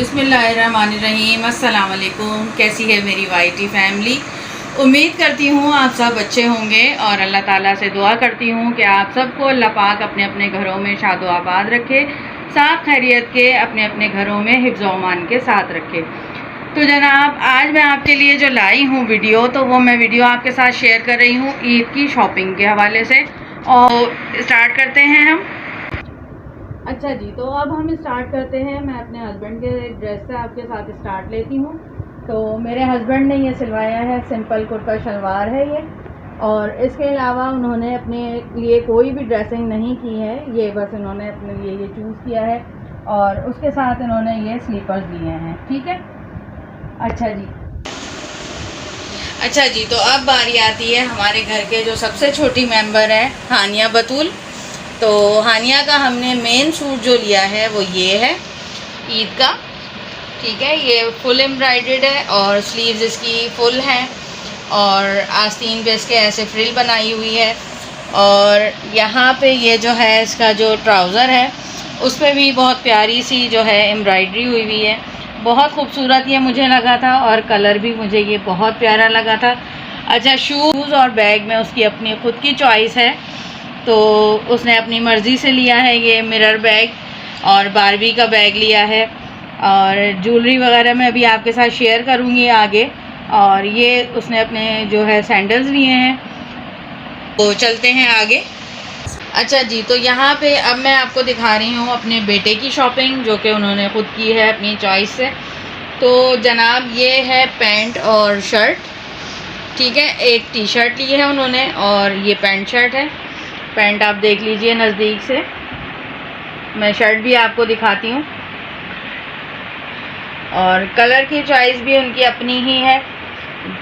बिस्मिल्लाहिर्रहमानिर्रहीम। अस्सलाम वालेकुम। कैसी है मेरी वाईटी फैमिली। उम्मीद करती हूँ आप सब अच्छे होंगे और अल्लाह ताला से दुआ करती हूँ कि आप सबको अल्लाह पाक अपने अपने घरों में शादो आबाद रखे, साथ खैरियत के अपने अपने घरों में हिफ्ज़ व अमान के साथ रखे। तो जनाब, आज मैं आपके लिए जो लाई हूँ वीडियो, तो वो मैं वीडियो आपके साथ शेयर कर रही हूँ ईद की शॉपिंग के हवाले से। और स्टार्ट करते हैं हम। अच्छा जी, तो अब हम स्टार्ट करते हैं। मैं अपने हस्बैंड के ड्रेस से आपके साथ स्टार्ट लेती हूँ। तो मेरे हस्बैंड ने ये सिलवाया है, सिंपल कुर्ता शलवार है ये, और इसके अलावा उन्होंने अपने लिए कोई भी ड्रेसिंग नहीं की है। ये बस इन्होंने अपने लिए ये चूज़ किया है और उसके साथ इन्होंने ये स्लीपर्स दिए हैं। ठीक है। अच्छा जी, तो अब बारी आती है हमारे घर के जो सबसे छोटी मेंबर है, हानिया बतूल। तो हानिया का हमने मेन सूट जो लिया है वो ये है ईद का। ठीक है, ये फुल एम्ब्रॉयडर्ड है और स्लीव्स इसकी फुल हैं और आस्तीन पे इसके ऐसे फ्रिल बनाई हुई है। और यहाँ पे ये जो है इसका जो ट्राउज़र है उस पर भी बहुत प्यारी सी जो है एम्ब्रॉयडरी हुई हुई है। बहुत खूबसूरत ये मुझे लगा था और कलर भी मुझे ये बहुत प्यारा लगा था। अच्छा, शूज़ और बैग में उसकी अपनी ख़ुद की चॉइस है, तो उसने अपनी मर्ज़ी से लिया है। ये मिरर बैग और बारबी का बैग लिया है और ज्वेलरी वगैरह मैं अभी आपके साथ शेयर करूँगी आगे। और ये उसने अपने जो है सैंडल्स लिए हैं। तो चलते हैं आगे। अच्छा जी, तो यहाँ पे अब मैं आपको दिखा रही हूँ अपने बेटे की शॉपिंग, जो कि उन्होंने ख़ुद की है अपनी चॉइस से। तो जनाब, ये है पैंट और शर्ट। ठीक है, एक टी शर्ट ली है उन्होंने और ये पैंट शर्ट है। पैंट आप देख लीजिए नज़दीक से, मैं शर्ट भी आपको दिखाती हूँ। और कलर की चॉइस भी उनकी अपनी ही है,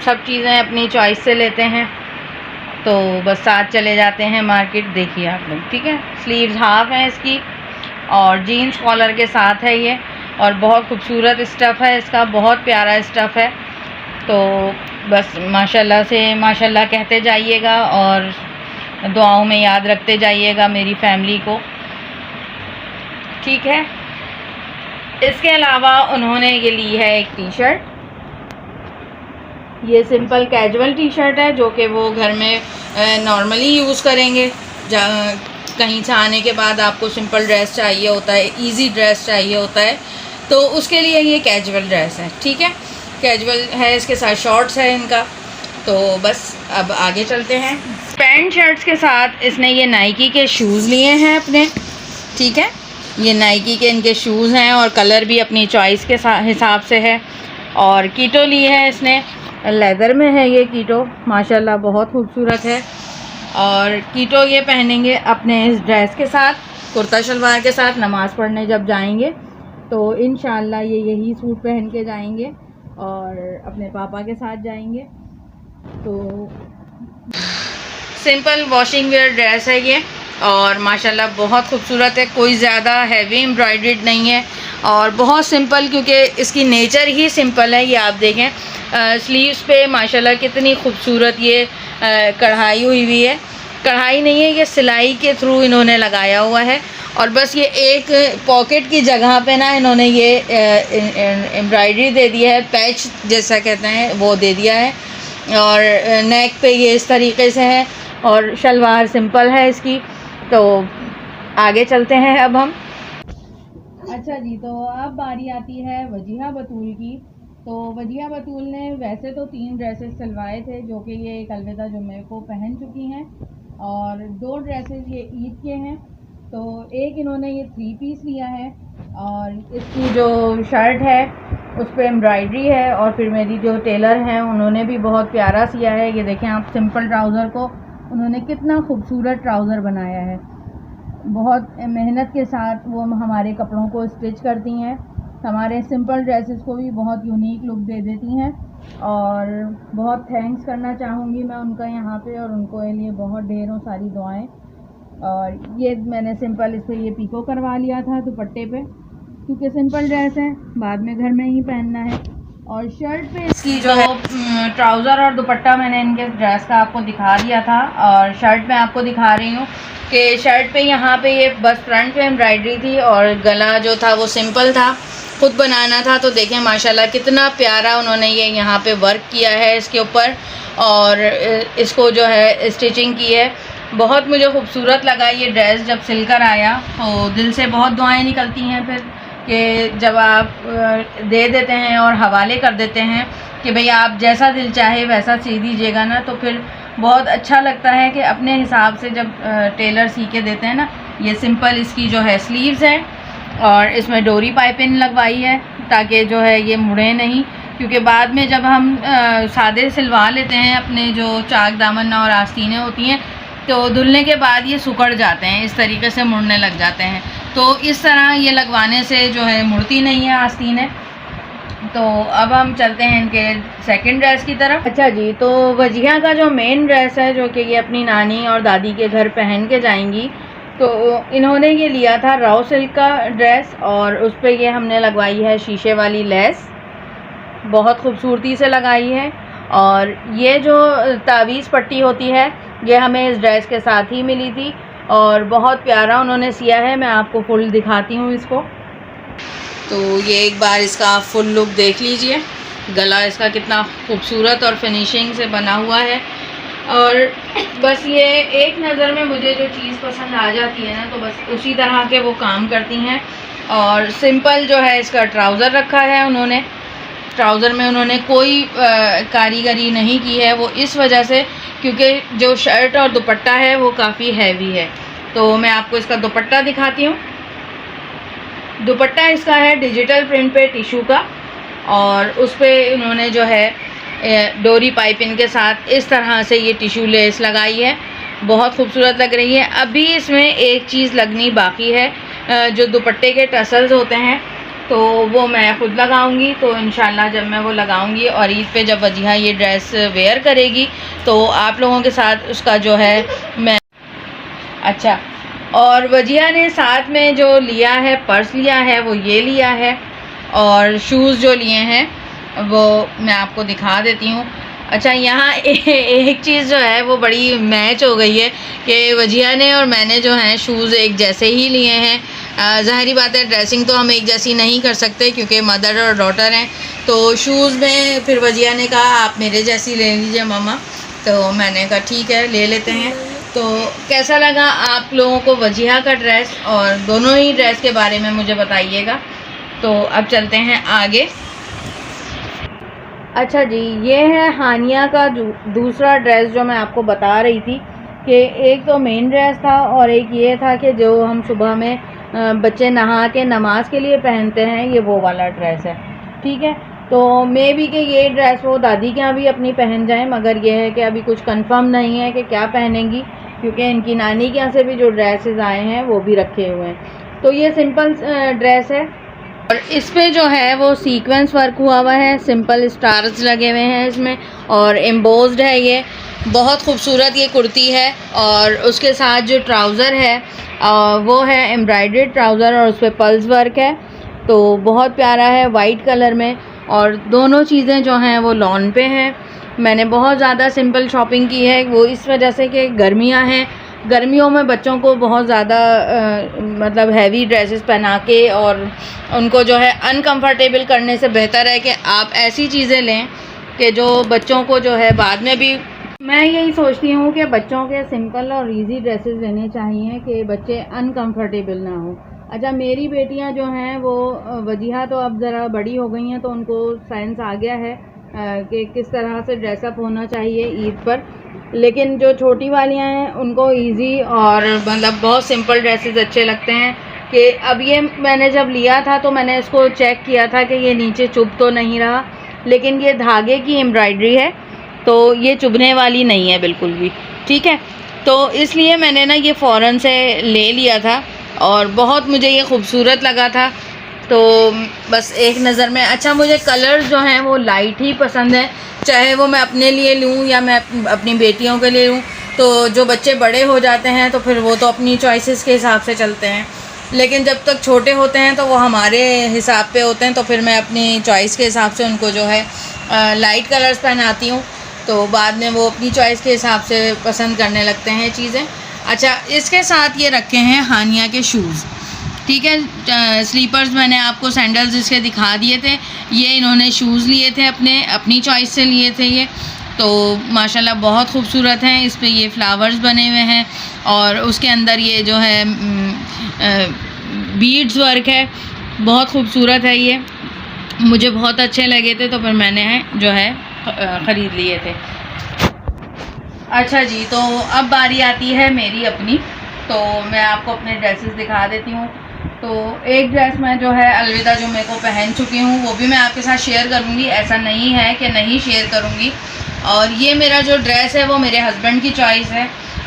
सब चीज़ें अपनी चॉइस से लेते हैं। तो बस साथ चले जाते हैं मार्केट। देखिए आप लोग। ठीक है, स्लीव्स हाफ है इसकी और जीन्स कॉलर के साथ है ये, और बहुत खूबसूरत स्टफ़ है इसका, बहुत प्यारा स्टफ़ है। तो बस माशाल्लाह से माशाल्लाह कहते जाइएगा और दुआओं में याद रखते जाइएगा मेरी फैमिली को। ठीक है। इसके अलावा उन्होंने ये ली है एक टी शर्ट। ये सिंपल कैजुअल टी शर्ट है जो कि वो घर में नॉर्मली यूज़ करेंगे। कहीं से आने के बाद आपको सिंपल ड्रेस चाहिए होता है, इजी ड्रेस चाहिए होता है, तो उसके लिए ये कैजुअल ड्रेस है। ठीक है, कैजुअल है, इसके साथ शॉर्ट्स है इनका। तो बस अब आगे चलते हैं। पैंट शर्ट्स के साथ इसने ये नाइकी के शूज़ लिए हैं अपने। ठीक है, ये नाइकी के इनके शूज़ हैं और कलर भी अपनी चॉइस के हिसाब से है। और कीटो ली है इसने, लेदर में है ये कीटो, माशाल्लाह बहुत खूबसूरत है। और कीटो ये पहनेंगे अपने इस ड्रेस के साथ, कुर्ता शलवार के साथ नमाज़ पढ़ने जब जाएंगे तो इंशाअल्लाह ये यही सूट पहन के जाएंगे और अपने पापा के साथ जाएंगे। तो सिंपल वॉशिंग वेयर ड्रेस है ये और माशाल्लाह बहुत खूबसूरत है। कोई ज़्यादा हैवी एम्ब्रॉयडर्ड नहीं है और बहुत सिंपल, क्योंकि इसकी नेचर ही सिंपल है। ये आप देखें स्लीव्स पे माशाल्लाह कितनी खूबसूरत ये कढ़ाई हुई है। कढ़ाई नहीं है, ये सिलाई के थ्रू इन्होंने लगाया हुआ है। और बस ये एक पॉकेट की जगह पे ना इन्होंने ये एम्ब्रॉयडरी दे दिया है, पैच जैसा कहते हैं वो दे दिया है। और नेक पे ये इस तरीके से है और शलवार सिंपल है इसकी। तो आगे चलते हैं अब हम। अच्छा जी, तो अब बारी आती है वजीहा बतूल की। तो वजीहा बतूल ने वैसे तो 3 ड्रेसेस सिलवाए थे जो कि ये एक अलविदा जुम्मे को पहन चुकी हैं, और 2 ड्रेसेस ये ईद के हैं। तो एक इन्होंने ये 3 पीस लिया है और इसकी जो शर्ट है उस पर एम्ब्रॉयडरी है। और फिर मेरी जो टेलर हैं उन्होंने भी बहुत प्यारा सिया है। ये देखें आप, सिंपल ट्राउज़र को उन्होंने कितना खूबसूरत ट्राउज़र बनाया है। बहुत मेहनत के साथ वो हमारे कपड़ों को स्टिच करती हैं, हमारे सिंपल ड्रेसेस को भी बहुत यूनिक लुक दे देती हैं। और बहुत थैंक्स करना चाहूँगी मैं उनका यहाँ पे, और उनको लिए बहुत ढेरों सारी दुआएं। और ये मैंने सिंपल इस पर ये पीको करवा लिया था दुपट्टे पे, क्योंकि सिंपल ड्रेस है, बाद में घर में ही पहनना है। और शर्ट पे इसकी जो ट्राउज़र और दुपट्टा मैंने इनके ड्रेस का आपको दिखा दिया था, और शर्ट में आपको दिखा रही हूँ कि शर्ट पे यहाँ पे ये बस फ्रंट पे एम्ब्रॉयडरी थी और गला जो था वो सिंपल था। खुद बनाना था। तो देखें माशाल्लाह कितना प्यारा उन्होंने ये यहाँ पे वर्क किया है इसके ऊपर, और इसको जो है स्टिचिंग की है। बहुत मुझे खूबसूरत लगा ये ड्रेस जब सिलकर आया, तो दिल से बहुत दुआएं निकलती हैं फिर कि जब आप दे देते हैं और हवाले कर देते हैं कि भई आप जैसा दिल चाहे वैसा सी दीजिएगा ना, तो फिर बहुत अच्छा लगता है कि अपने हिसाब से जब टेलर सी के देते हैं ना। ये सिंपल इसकी जो है स्लीव्स है और इसमें डोरी पाइपिंग लगवाई है ताकि जो है ये मुड़े नहीं, क्योंकि बाद में जब हम सादे सिलवा लेते हैं अपने जो चाक दामन और आस्तीनें होती हैं तो धुलने के बाद ये सिकुड़ जाते हैं, इस तरीके से मुड़ने लग जाते हैं। तो इस तरह ये लगवाने से जो है मुड़ती नहीं है आस्तीनें। तो अब हम चलते हैं इनके सेकंड ड्रेस की तरफ। अच्छा जी, तो वजिया का जो मेन ड्रेस है जो कि ये अपनी नानी और दादी के घर पहन के जाएंगी, तो इन्होंने ये लिया था रॉ सिल्क का ड्रेस और उस पर ये हमने लगवाई है शीशे वाली लेस, बहुत खूबसूरती से लगाई है। और ये जो तावीज़ पट्टी होती है ये हमें इस ड्रेस के साथ ही मिली थी और बहुत प्यारा उन्होंने सिया है। मैं आपको फुल दिखाती हूँ इसको। तो ये एक बार इसका फुल लुक देख लीजिए, गला इसका कितना खूबसूरत और फिनिशिंग से बना हुआ है। और बस ये एक नज़र में मुझे जो चीज़ पसंद आ जाती है ना, तो बस उसी तरह के वो काम करती हैं। और सिंपल जो है इसका ट्राउज़र रखा है उन्होंने, ट्राउज़र में उन्होंने कोई कारीगरी नहीं की है, वो इस वजह से क्योंकि जो शर्ट और दुपट्टा है वो काफ़ी हैवी है। तो मैं आपको इसका दुपट्टा दिखाती हूँ। दुपट्टा इसका है डिजिटल प्रिंट पे टिशू का, और उस पर उन्होंने जो है डोरी पाइपिंग के साथ इस तरह से ये टिशू लेस लगाई है, बहुत खूबसूरत लग रही है। अभी इसमें एक चीज़ लगनी बाकी है, जो दुपट्टे के टसल्स होते हैं, तो वो मैं ख़ुद लगाऊंगी। तो इंशाल्लाह जब मैं वो लगाऊंगी और ईद पे जब वजिहा ये ड्रेस वेयर करेगी तो आप लोगों के साथ उसका जो है मैं अच्छा। और वजिहा ने साथ में जो लिया है पर्स लिया है वो ये लिया है, और शूज़ जो लिए हैं वो मैं आपको दिखा देती हूँ। अच्छा, यहाँ एक चीज़ जो है वो बड़ी मैच हो गई है कि वजिहा ने और मैंने जो है शूज़ एक जैसे ही लिए हैं। ज़ाहिरी बात है ड्रेसिंग तो हम एक जैसी नहीं कर सकते क्योंकि मदर और डॉटर हैं। तो शूज़ में फिर वजिहा ने कहा आप मेरे जैसी ले लीजिए मम्मा, तो मैंने कहा ठीक है ले लेते हैं। तो कैसा लगा आप लोगों को वजिहा का ड्रेस, और दोनों ही ड्रेस के बारे में मुझे बताइएगा। तो अब चलते हैं आगे। अच्छा जी, ये है हानिया का दूसरा ड्रेस जो मैं आपको बता रही थी कि एक तो मेन ड्रेस था और एक ये था कि जो हम सुबह में बच्चे नहा के नमाज के लिए पहनते हैं, ये वो वाला ड्रेस है। ठीक है, तो मे भी कि ये ड्रेस वो दादी के यहाँ भी अपनी पहन जाएं, मगर ये है कि अभी कुछ कंफर्म नहीं है कि क्या पहनेंगी, क्योंकि इनकी नानी के यहाँ से भी जो ड्रेसेस आए हैं वो भी रखे हुए हैं। तो ये सिंपल ड्रेस है और इस पे जो है वो सीक्वेंस वर्क हुआ है, सिंपल स्टार्स लगे हुए हैं इसमें और एम्बोस्ड है। ये बहुत खूबसूरत ये कुर्ती है, और उसके साथ जो ट्राउज़र है वो है एम्ब्रॉयडर्ड ट्राउज़र और उस पर पल्स वर्क है, तो बहुत प्यारा है वाइट कलर में। और दोनों चीज़ें जो हैं वो लॉन पे हैं। मैंने बहुत ज़्यादा सिंपल शॉपिंग की है, वो इस वजह से कि गर्मियां हैं, गर्मियों में बच्चों को बहुत ज़्यादा मतलब हैवी ड्रेसेस पहना के और उनको जो है अनकंफर्टेबल करने से बेहतर है कि आप ऐसी चीज़ें लें कि जो बच्चों को जो है बाद में भी। मैं यही सोचती हूँ कि बच्चों के सिंपल और इजी ड्रेसेस लेने चाहिए कि बच्चे अनकंफर्टेबल ना हो। अच्छा, मेरी बेटियाँ जो हैं वो वजिहा तो अब ज़रा बड़ी हो गई हैं, तो उनको साइंस आ गया है कि किस तरह से ड्रेसअप होना चाहिए ईद पर, लेकिन जो छोटी वालियाँ हैं उनको इजी और मतलब बहुत सिंपल ड्रेसेस अच्छे लगते हैं। कि अब ये मैंने जब लिया था तो मैंने इसको चेक किया था कि ये नीचे चुभ तो नहीं रहा, लेकिन ये धागे की एम्ब्रॉयडरी है तो ये चुभने वाली नहीं है बिल्कुल भी। ठीक है, तो इसलिए मैंने ना ये फ़ौरन से ले लिया था और बहुत मुझे ये खूबसूरत लगा था, तो बस एक नज़र में। अच्छा, मुझे कलर्स जो हैं वो लाइट ही पसंद है, चाहे वो मैं अपने लिए लूँ या मैं अपनी बेटियों के लिए लूँ। तो जो बच्चे बड़े हो जाते हैं तो फिर वो तो अपनी चॉइसेस के हिसाब से चलते हैं, लेकिन जब तक छोटे होते हैं तो वो हमारे हिसाब पे होते हैं, तो फिर मैं अपनी चॉइस के हिसाब से उनको जो है लाइट कलर्स पहनाती हूँ, तो बाद में वो अपनी चॉइस के हिसाब से पसंद करने लगते हैं चीज़ें। अच्छा, इसके साथ ये रखे हैं हानिया के शूज़। ठीक है। स्लीपर्स मैंने आपको सैंडल्स इसके दिखा दिए थे। ये इन्होंने शूज़ लिए थे अपनी चॉइस से लिए थे ये, तो माशाल्लाह बहुत खूबसूरत हैं। इस पे ये फ्लावर्स बने हुए हैं और उसके अंदर ये जो है बीड्स वर्क है, बहुत खूबसूरत है। ये मुझे बहुत अच्छे लगे थे तो फिर मैंने जो है ख़रीद लिए थे। अच्छा जी, तो अब बारी आती है मेरी अपनी, तो मैं आपको अपने ड्रेसेस दिखा देती हूँ। तो एक ड्रेस मैं जो है अलविदा जो मेरे को पहन चुकी हूँ वो भी मैं आपके साथ शेयर करूँगी, ऐसा नहीं है कि नहीं शेयर करूँगी। और ये मेरा जो ड्रेस है वो मेरे हस्बैंड की चॉइस है,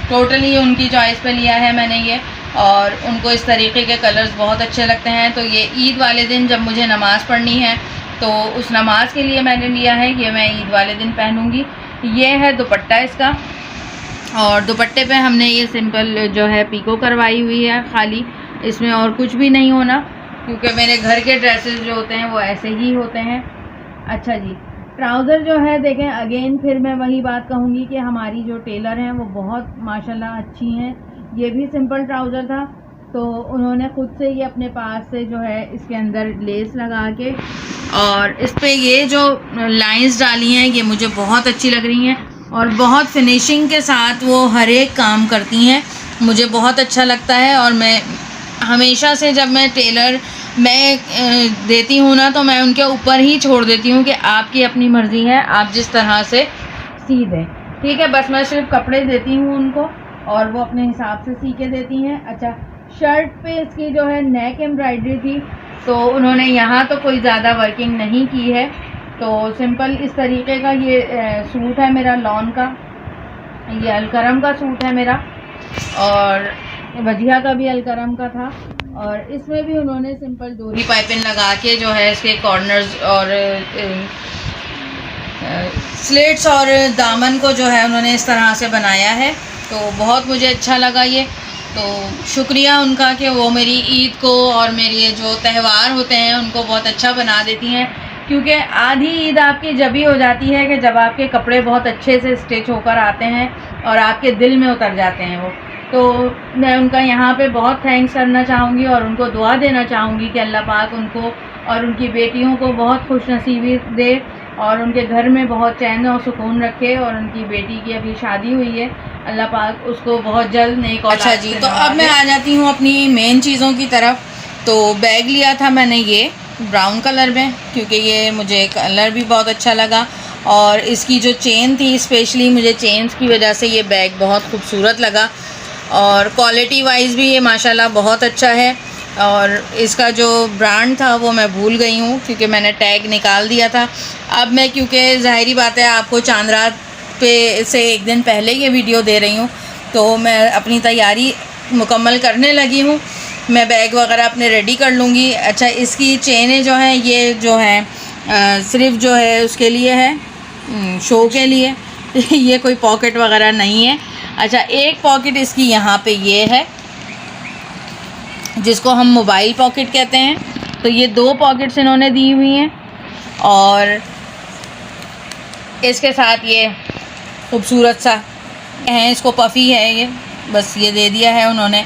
टोटली उनकी चॉइस पे लिया है मैंने ये, और उनको इस तरीके के कलर्स बहुत अच्छे लगते हैं। तो ये ईद वाले दिन जब मुझे नमाज़ पढ़नी है तो उस नमाज के लिए मैंने लिया है, ये मैं ईद वाले दिन पहनूँगी। ये है दुपट्टा इसका, और दुपट्टे पे हमने ये सिंपल जो है पीको करवाई हुई है खाली, इसमें और कुछ भी नहीं होना, क्योंकि मेरे घर के ड्रेसेस जो होते हैं वो ऐसे ही होते हैं। अच्छा जी, ट्राउज़र जो है देखें, अगेन फिर मैं वही बात कहूँगी कि हमारी जो टेलर हैं वो बहुत माशाल्लाह अच्छी हैं। ये भी सिंपल ट्राउज़र था तो उन्होंने ख़ुद से ये अपने पास से जो है इसके अंदर लेस लगा के और इस पर ये जो लाइंस डाली हैं ये मुझे बहुत अच्छी लग रही हैं और बहुत फिनिशिंग के साथ वो हर एक काम करती हैं, मुझे बहुत अच्छा लगता है। और मैं हमेशा से जब मैं टेलर देती हूँ ना तो मैं उनके ऊपर ही छोड़ देती हूँ कि आपकी अपनी मर्ज़ी है, आप जिस तरह से सी दें, ठीक है। बस मैं सिर्फ कपड़े देती हूँ उनको और वो अपने हिसाब से सी के देती हैं। अच्छा, शर्ट पे इसकी जो है नेक एम्ब्रॉयडरी थी, तो उन्होंने यहाँ तो कोई ज़्यादा वर्किंग नहीं की है, तो सिंपल इस तरीके का ये सूट है मेरा लॉन का, ये अलकरम का सूट है मेरा, और वजिया का भी अलकरम का था। और इसमें भी उन्होंने सिंपल डोरी पाइपिंग लगा के जो है इसके कॉर्नर्स और स्लिट्स और दामन को जो है उन्होंने इस तरह से बनाया है, तो बहुत मुझे अच्छा लगा ये। तो शुक्रिया उनका कि वो मेरी ईद को और मेरे जो त्यौहार होते हैं उनको बहुत अच्छा बना देती हैं, क्योंकि आधी ईद आपकी जब ही हो जाती है कि जब आपके कपड़े बहुत अच्छे से स्टिच होकर आते हैं और आपके दिल में उतर जाते हैं वो। तो मैं उनका यहाँ पे बहुत थैंक्स करना चाहूँगी और उनको दुआ देना चाहूँगी कि अल्लाह पाक उनको और उनकी बेटियों को बहुत खुशनसीबी दे और उनके घर में बहुत चैन और सुकून रखे। और उनकी बेटी की अभी शादी हुई है, अल्लाह पाक उसको बहुत जल्द नेक औलाद। अच्छा जी, तो अब मैं आ जाती हूँ अपनी मेन चीज़ों की तरफ। तो बैग लिया था मैंने ये ब्राउन कलर में, क्योंकि ये मुझे कलर भी बहुत अच्छा लगा और इसकी जो चेन थी, स्पेशली मुझे चेन्स की वजह से ये बैग बहुत खूबसूरत लगा और क्वालिटी वाइज भी ये माशाल्लाह बहुत अच्छा है। और इसका जो ब्रांड था वो मैं भूल गई हूँ क्योंकि मैंने टैग निकाल दिया था। अब मैं, क्योंकि ज़ाहिरी बात है आपको चांद रात पे से एक दिन पहले ये वीडियो दे रही हूँ, तो मैं अपनी तैयारी मुकम्मल करने लगी हूँ, मैं बैग वगैरह अपने रेडी कर लूँगी। अच्छा, इसकी चेनें जो हैं ये जो हैं सिर्फ जो है उसके लिए है, शो के लिए ये कोई पॉकेट वगैरह नहीं है। अच्छा, एक पॉकेट इसकी यहाँ पे ये है जिसको हम मोबाइल पॉकेट कहते हैं, तो ये 2 पॉकेट्स इन्होंने दी हुई हैं और इसके साथ ये खूबसूरत सा है, इसको पफ़ी है ये, बस ये दे दिया है उन्होंने।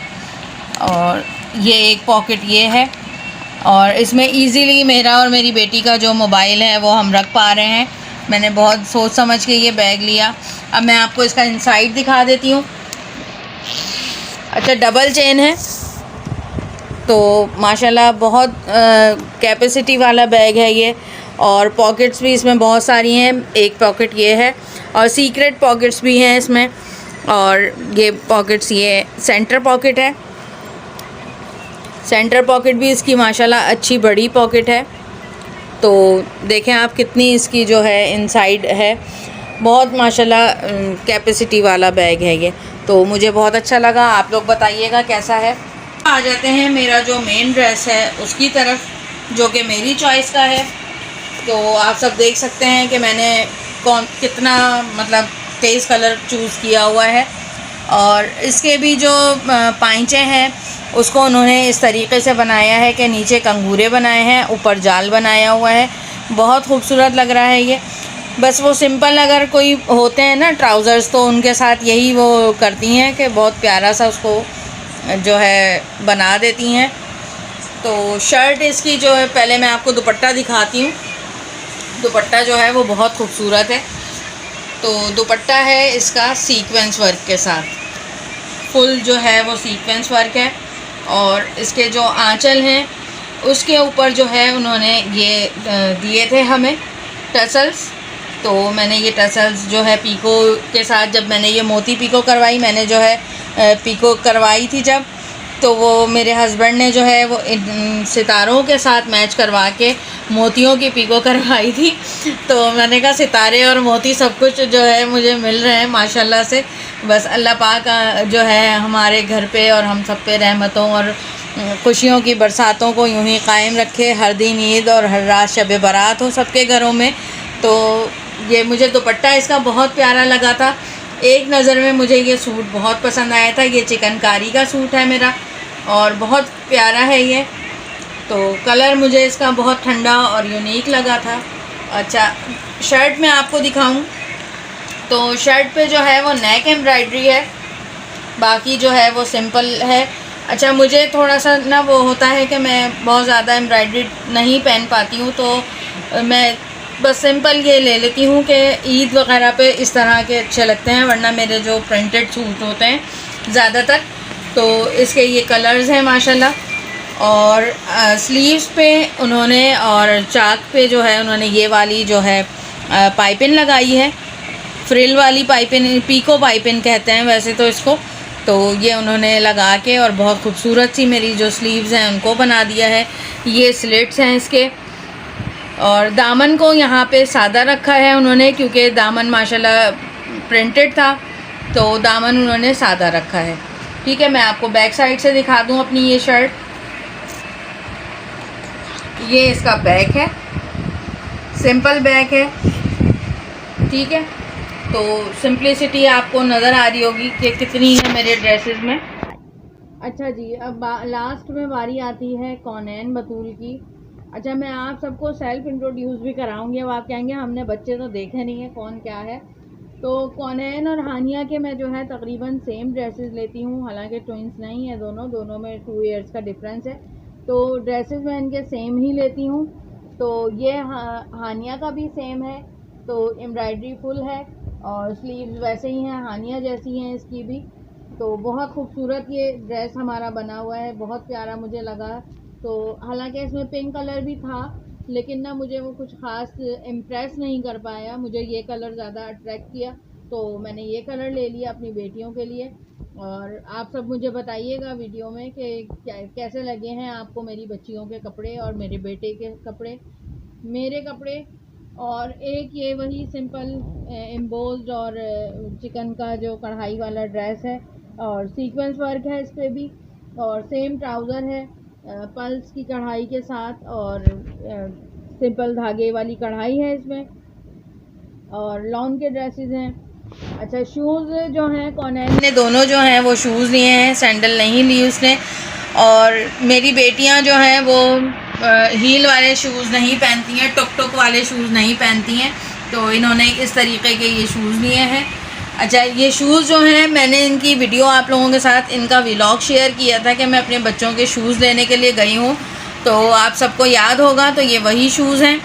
और ये एक पॉकेट ये है और इसमें इजीली मेरा और मेरी बेटी का जो मोबाइल है वो हम रख पा रहे हैं। मैंने बहुत सोच समझ के ये बैग लिया। अब मैं आपको इसका इनसाइड दिखा देती हूँ। अच्छा, डबल चेन है तो माशाल्लाह बहुत कैपेसिटी वाला बैग है ये, और पॉकेट्स भी इसमें बहुत सारी हैं। एक पॉकेट ये है और सीक्रेट पॉकेट्स भी हैं इसमें, और ये पॉकेट्स ये सेंटर पॉकेट है। सेंटर पॉकेट भी इसकी माशाल्लाह अच्छी बड़ी पॉकेट है, तो देखें आप कितनी इसकी जो है इनसाइड है, बहुत माशाल्लाह कैपेसिटी वाला बैग है ये, तो मुझे बहुत अच्छा लगा। आप लोग बताइएगा कैसा है। आ जाते हैं मेरा जो मेन ड्रेस है उसकी तरफ, जो कि मेरी चॉइस का है। तो आप सब देख सकते हैं कि मैंने कितना मतलब तेज़ कलर चूज़ किया हुआ है, और इसके भी जो पाइंचे हैं उसको उन्होंने इस तरीके से बनाया है कि नीचे कंगूरे बनाए हैं, ऊपर जाल बनाया हुआ है, बहुत खूबसूरत लग रहा है ये। बस वो सिंपल अगर कोई होते हैं ना ट्राउज़र्स, तो उनके साथ यही वो करती हैं कि बहुत प्यारा सा उसको जो है बना देती हैं। तो शर्ट इसकी जो है, पहले मैं आपको दुपट्टा दिखाती हूँ। दुपट्टा जो है वो बहुत खूबसूरत है। तो दुपट्टा है इसका सीक्वेंस वर्क के साथ, फुल जो है वो सीक्वेंस वर्क है। और इसके जो आंचल हैं उसके ऊपर जो है उन्होंने ये दिए थे हमें टसल्स। तो मैंने ये टसल्स जो है पीको के साथ, जब मैंने ये मोती पीको करवाई, मैंने जो है पीको करवाई थी जब, तो वो मेरे हस्बैंड ने जो है वो सितारों के साथ मैच करवा के मोतियों की पीको करवाई थी। तो मैंने कहा सितारे और मोती सब कुछ जो है मुझे मिल रहे हैं माशाल्लाह से। बस अल्लाह पाक जो है हमारे घर पे और हम सब पे रहमतों और खुशियों की बरसातों को यूं ही कायम रखे। हर दिन ईद और हर रात शब बारात हो सबके घरों में। तो ये मुझे दुपट्टा इसका बहुत प्यारा लगा था। एक नज़र में मुझे ये सूट बहुत पसंद आया था। ये चिकनकारी का सूट है मेरा और बहुत प्यारा है ये। तो कलर मुझे इसका बहुत ठंडा और यूनिक लगा था। अच्छा, शर्ट में आपको दिखाऊं तो शर्ट पे जो है वो नेक एम्ब्रॉयडरी है, बाकी जो है वो सिंपल है। अच्छा, मुझे थोड़ा सा ना वो होता है कि मैं बहुत ज़्यादा एम्ब्रॉयडरी नहीं पहन पाती हूँ, तो मैं बस सिंपल ये ले लेती हूँ कि ईद वगैरह पे इस तरह के अच्छे लगते हैं, वरना मेरे जो प्रिंटेड सूट होते हैं ज़्यादातर, तो इसके ये कलर्स हैं माशाल्लाह। और स्लीव्स पे उन्होंने और चाक पे जो है उन्होंने ये वाली जो है पाइपिंग लगाई है, फ्रिल वाली पाइपिंग, पीको पाइपिंग कहते हैं वैसे तो इसको। तो ये उन्होंने लगा के और बहुत खूबसूरत सी मेरी जो स्लीव्स हैं उनको बना दिया है। ये स्लिट्स हैं इसके। और दामन को यहाँ पे सादा रखा है उन्होंने, क्योंकि दामन माशाल्लाह प्रिंटेड था, तो दामन उन्होंने सादा रखा है। ठीक है, मैं आपको बैक साइड से दिखा दूँ अपनी ये शर्ट। ये इसका बैक है, सिंपल बैक है। ठीक है, तो सिंप्लिसिटी आपको नज़र आ रही होगी कि कितनी है मेरे ड्रेसेस में। अच्छा जी, अब लास्ट में बारी आती है कौनैन बतूल की। अच्छा, मैं आप सबको सेल्फ़ इंट्रोड्यूस भी कराऊंगी। अब आप कहेंगे हमने बच्चे तो देखे नहीं है कौन क्या है। तो कौनैन और हानिया के मैं जो है तकरीबन सेम ड्रेसेस लेती हूँ, हालांकि ट्विंस नहीं है दोनों में 2 इयर्स का डिफरेंस है। तो ड्रेसेस मैं इनके सेम ही लेती हूँ। तो ये हानिया का भी सेम है, तो एम्ब्रॉयडरी फुल है और स्लीव्स वैसे ही हैं, हानिया जैसी हैं इसकी भी। तो बहुत खूबसूरत ये ड्रेस हमारा बना हुआ है, बहुत प्यारा मुझे लगा। तो हालांकि इसमें पिंक कलर भी था, लेकिन ना मुझे वो कुछ ख़ास इम्प्रेस नहीं कर पाया, मुझे ये कलर ज़्यादा अट्रैक्ट किया, तो मैंने ये कलर ले लिया अपनी बेटियों के लिए। और आप सब मुझे बताइएगा वीडियो में कि कैसे लगे हैं आपको मेरी बच्चियों के कपड़े और मेरे बेटे के कपड़े, मेरे कपड़े। और एक ये वही सिंपल एम्बोज्ड और चिकन का जो कढ़ाई वाला ड्रेस है और सीक्वेंस वर्क है इस पर भी, और सेम ट्राउज़र है पल्स की कढ़ाई के साथ, और सिंपल धागे वाली कढ़ाई है इसमें, और लॉन के ड्रेसेस हैं। अच्छा, शूज़ जो हैं कौनैन ने दोनों जो हैं वो शूज़ लिए हैं, सैंडल नहीं ली उसने। और मेरी बेटियां जो हैं वो हील वाले शूज़ नहीं पहनती हैं, टुक वाले शूज़ नहीं पहनती हैं, तो इन्होंने इस तरीके के ये शूज़ लिए हैं। अच्छा, ये शूज़ जो हैं मैंने इनकी वीडियो आप लोगों के साथ इनका व्लॉग शेयर किया था कि मैं अपने बच्चों के शूज़ लेने के लिए गई हूँ, तो आप सबको याद होगा। तो ये वही शूज़ हैं।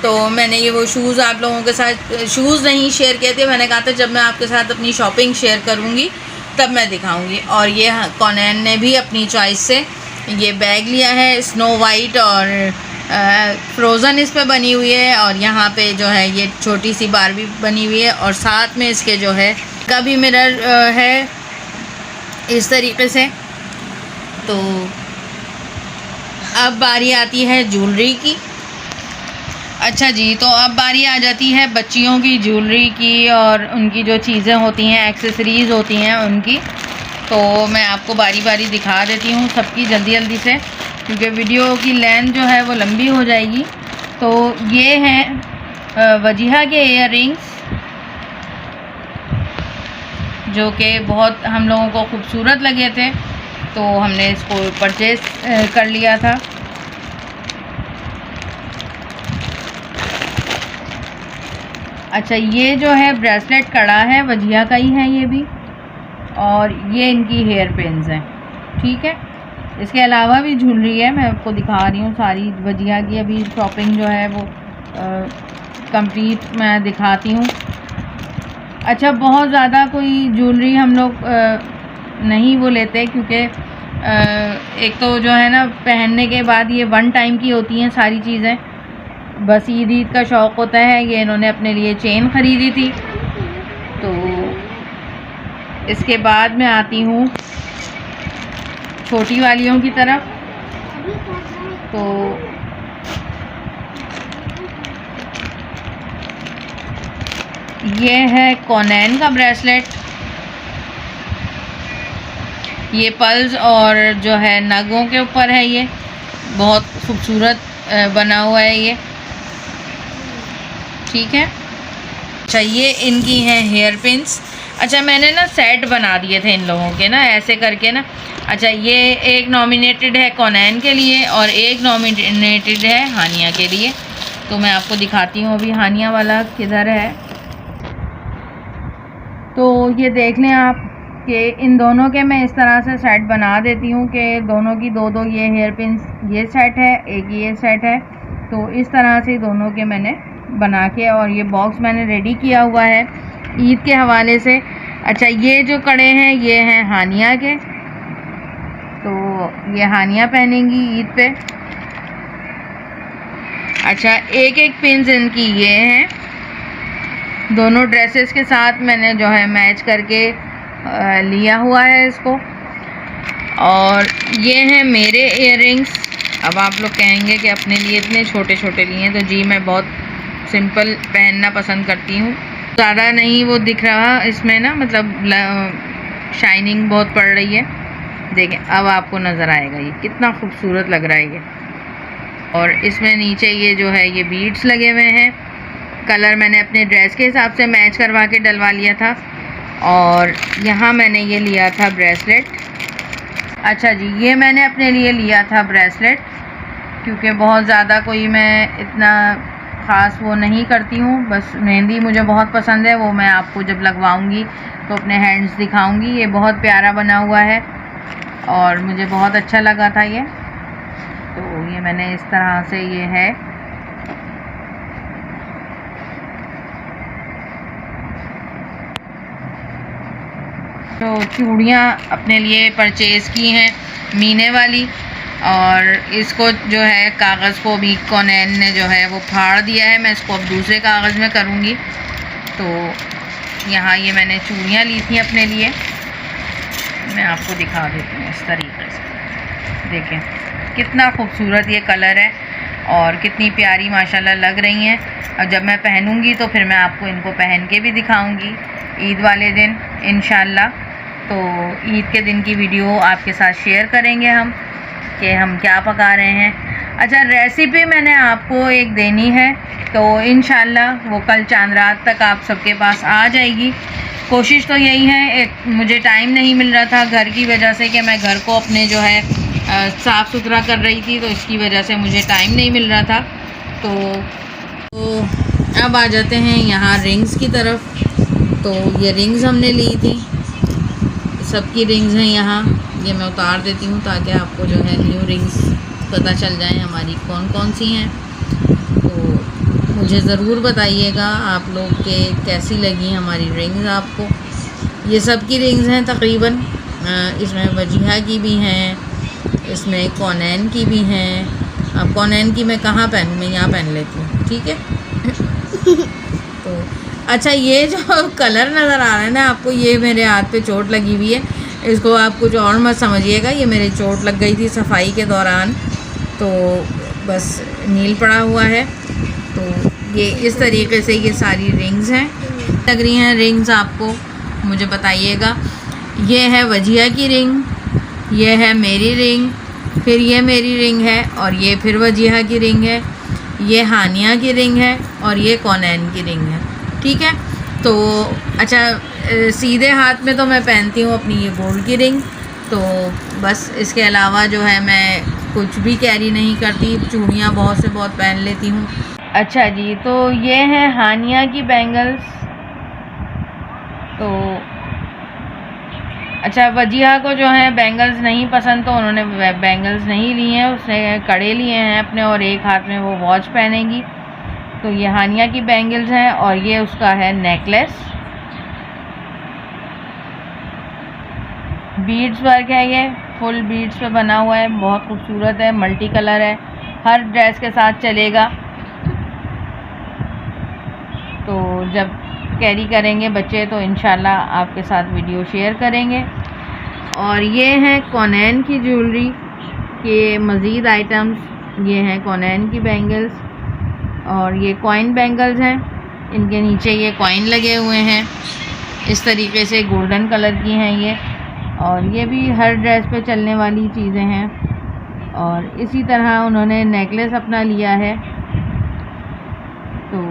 तो मैंने ये वो शूज़ आप लोगों के साथ शूज़ नहीं शेयर किए थे, मैंने कहा था जब मैं आपके साथ अपनी शॉपिंग शेयर करूँगी तब मैं दिखाऊँगी। और ये कौनैन ने भी अपनी चॉइस से ये बैग लिया है, स्नो वाइट और फ्रोज़न इस पे बनी हुई है, और यहाँ पे जो है ये छोटी सी बारबी बनी हुई है, और साथ में इसके जो है का भी मिरर है इस तरीके से। तो अब बारी आती है ज्वेलरी की। अच्छा जी, तो अब बारी आ जाती है बच्चियों की ज्वेलरी की और उनकी जो चीज़ें होती हैं, एक्सेसरीज़ होती हैं उनकी। तो मैं आपको बारी बारी दिखा देती हूँ सबकी जल्दी से, क्योंकि वीडियो की लेंथ जो है वो लंबी हो जाएगी। तो ये हैं वजीहा के ईयर रिंग्स, जो कि बहुत हम लोगों को खूबसूरत लगे थे, तो हमने इसको परचेज़ कर लिया था। अच्छा, ये जो है ब्रेसलेट कड़ा है, वजीहा का ही है ये भी, और ये इनकी हेयर पिन्स हैं। ठीक है, इसके अलावा भी ज्वेलरी है, मैं आपको दिखा रही हूँ सारी वजिया की। अभी शॉपिंग जो है वो कंप्लीट मैं दिखाती हूँ। अच्छा, बहुत ज़्यादा कोई ज्वेलरी हम लोग नहीं वो लेते, क्योंकि एक तो जो है ना पहनने के बाद ये वन टाइम की होती हैं सारी चीज़ें। बस ईद का शौक़ होता है। ये इन्होंने अपने लिए चेन ख़रीदी थी। तो इसके बाद मैं आती हूँ छोटी वालियों की तरफ। तो ये है कोनैन का ब्रेसलेट। ये पल्स और जो है नगों के ऊपर है, ये बहुत खूबसूरत बना हुआ है ये, ठीक है। अच्छा, ये इनकी हैं हेयर पिन्स। अच्छा, मैंने ना सेट बना दिए थे इन लोगों के ना ऐसे करके ना। अच्छा, ये एक नॉमिनेटेड है कोनैन के लिए और एक नॉमिनेटेड है हानिया के लिए। तो मैं आपको दिखाती हूँ अभी हानिया वाला किधर है। तो ये देख लें आप कि इन दोनों के मैं इस तरह से सेट बना देती हूँ कि दोनों की दो दो ये हेयर पिन्स, ये सेट है, एक ये सेट है। तो इस तरह से दोनों के मैंने बना के, और ये बॉक्स मैंने रेडी किया हुआ है ईद के हवाले से। अच्छा, ये जो कड़े हैं ये हैं हानिया के। तो ये हानिया पहनेंगी ईद पे। अच्छा, एक एक पिन्स इनकी ये हैं। दोनों ड्रेसेस के साथ मैंने जो है मैच करके लिया हुआ है इसको। और ये हैं मेरे इयररिंग्स। अब आप लोग कहेंगे कि अपने लिए इतने छोटे छोटे लिए हैं। तो जी, मैं बहुत सिंपल पहनना पसंद करती हूँ। ज़्यादा नहीं वो दिख रहा इसमें ना, मतलब शाइनिंग बहुत पड़ रही है। देखें, अब आपको नज़र आएगा ये कितना खूबसूरत लग रहा है ये। और इसमें नीचे ये जो है ये बीड्स लगे हुए हैं। कलर मैंने अपने ड्रेस के हिसाब से मैच करवा के डलवा लिया था। और यहाँ मैंने ये लिया था ब्रेसलेट। अच्छा जी, ये मैंने अपने लिए लिया था ब्रेसलेट, क्योंकि बहुत ज़्यादा कोई मैं इतना ख़ास वो नहीं करती हूँ। बस मेहंदी मुझे बहुत पसंद है, वो मैं आपको जब लगवाऊंगी तो अपने हैंड्स दिखाऊंगी। ये बहुत प्यारा बना हुआ है और मुझे बहुत अच्छा लगा था ये। तो ये मैंने इस तरह से ये है। तो चूड़ियाँ अपने लिए परचेज़ की हैं मीने वाली, और इसको जो है कागज़ को भी कोनैन ने जो है वो फाड़ दिया है। मैं इसको अब दूसरे कागज़ में करूँगी। तो यहाँ ये मैंने चूड़ियाँ ली थी अपने लिए, मैं आपको दिखा देती हूँ इस तरीके से। देखें कितना खूबसूरत ये कलर है और कितनी प्यारी माशाल्लाह लग रही हैं। और जब मैं पहनूँगी तो फिर मैं आपको इनको पहन के भी दिखाऊँगी ईद वाले दिन इंशाल्लाह। तो ईद के दिन की वीडियो आपके साथ शेयर करेंगे हम कि हम क्या पका रहे हैं। अच्छा, रेसिपी मैंने आपको एक देनी है, तो इंशाल्लाह वो कल चांद रात तक आप सबके पास आ जाएगी। कोशिश तो यही है, एक मुझे टाइम नहीं मिल रहा था घर की वजह से कि मैं घर को अपने जो है साफ़ सुथरा कर रही थी, तो इसकी वजह से मुझे टाइम नहीं मिल रहा था। तो अब आ जाते हैं यहाँ रिंग्स की तरफ। तो ये रिंग्स हमने ली थी, सबकी रिंग्स हैं यहाँ। ये मैं उतार देती हूँ ताकि आपको जो है न्यू रिंग्स पता चल जाए हमारी कौन कौन सी हैं। तो मुझे ज़रूर बताइएगा आप लोग के कैसी लगी हमारी रिंग्स आपको। ये सब की रिंग्स हैं तकरीबन। इसमें वजिहा की भी हैं, इसमें कोनैन की भी हैं। अब कोनैन की मैं कहाँ पहनूँ, मैं यहाँ पहन लेती हूँ, ठीक है। तो अच्छा, ये जो कलर नज़र आ रहा है ना आपको, ये मेरे हाथ पे चोट लगी हुई है। इसको आप कुछ और मत समझिएगा, ये मेरी चोट लग गई थी सफाई के दौरान, तो बस नील पड़ा हुआ है। तो ये इस तरीके से ये सारी रिंग्स हैं। लग रही हैं रिंग्स आपको, मुझे बताइएगा। ये है वजिया की रिंग, ये है मेरी रिंग, फिर ये मेरी रिंग है, और ये फिर वजिहा की रिंग है, ये हानिया की रिंग है, और ये कोनैन की रिंग है, ठीक है। तो अच्छा, सीधे हाथ में तो मैं पहनती हूँ अपनी ये गोल्ड की रिंग। तो बस इसके अलावा जो है मैं कुछ भी कैरी नहीं करती। चूड़ियाँ बहुत से बहुत पहन लेती हूँ। अच्छा जी, तो ये हैं हानिया की बैंगल्स। तो अच्छा, वजीहा को जो है बैंगल्स नहीं पसंद, तो उन्होंने बैंगल्स नहीं लिए हैं, उसने कड़े लिए हैं अपने, और एक हाथ में वो वॉच पहनेगी। तो ये हानिया की बैंगल्स हैं और ये उसका है नेकलेस। बीड्स वर्क है, ये फुल बीड्स पे बना हुआ है, बहुत खूबसूरत है, मल्टी कलर है, हर ड्रेस के साथ चलेगा। तो जब कैरी करेंगे बच्चे तो इंशाल्लाह आपके साथ वीडियो शेयर करेंगे। और ये हैं कोनैन की ज्वेलरी के मज़ीद आइटम्स, ये हैं कोनैन की बैंगल्स, और ये कॉइन बैंगल्स हैं, इनके नीचे ये कॉइन लगे हुए हैं, इस तरीके से गोल्डन कलर की हैं ये, और ये भी हर ड्रेस पे चलने वाली चीज़ें हैं। और इसी तरह उन्होंने नेकलेस अपना लिया है। तो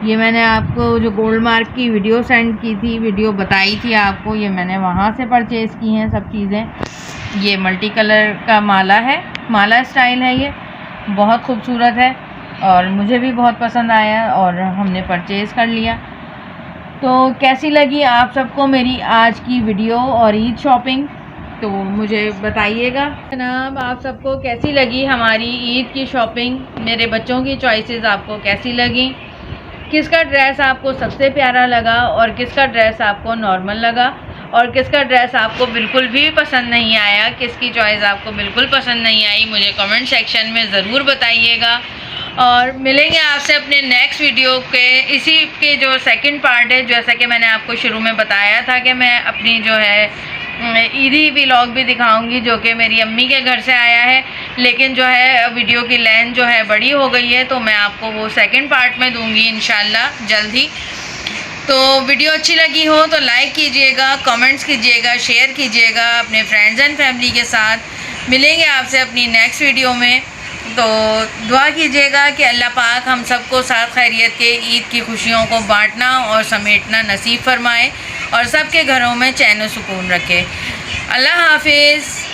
ये मैंने आपको जो गोल्ड मार्क की वीडियो सेंड की थी, वीडियो बताई थी आपको, ये मैंने वहाँ से परचेज़ की हैं सब चीज़ें। ये मल्टी कलर का माला है, माला स्टाइल है, ये बहुत खूबसूरत है और मुझे भी बहुत पसंद आया और हमने परचेज़ कर लिया। तो कैसी लगी आप सबको मेरी आज की वीडियो और ईद शॉपिंग, तो मुझे बताइएगा जनाब। आप सबको कैसी लगी हमारी ईद की शॉपिंग, मेरे बच्चों की चॉइसेस आपको कैसी लगी, किसका ड्रेस आपको सबसे प्यारा लगा और किसका ड्रेस आपको नॉर्मल लगा, और किसका ड्रेस आपको बिल्कुल भी पसंद नहीं आया, किसकी चॉइस आपको बिल्कुल पसंद नहीं आई, मुझे कमेंट सेक्शन में ज़रूर बताइएगा। और मिलेंगे आपसे अपने नेक्स्ट वीडियो के, इसी के जो सेकंड पार्ट है, जैसा कि मैंने आपको शुरू में बताया था कि मैं अपनी जो है ईदी व्लॉग भी दिखाऊंगी, जो कि मेरी अम्मी के घर से आया है, लेकिन जो है वीडियो की लेंथ जो है बड़ी हो गई है, तो मैं आपको वो सेकंड पार्ट में दूंगी इंशाल्लाह जल्द ही। तो वीडियो अच्छी लगी हो तो लाइक कीजिएगा, कमेंट्स कीजिएगा, शेयर कीजिएगा अपने फ्रेंड्स एंड फैमिली के साथ। मिलेंगे आपसे अपनी नेक्स्ट वीडियो में, तो दुआ कीजिएगा कि अल्लाह पाक हम सबको साथ खैरियत के ईद की खुशियों को बांटना और समेटना नसीब फरमाए और सबके घरों में चैन व सुकून रखे। अल्लाह हाफिज़।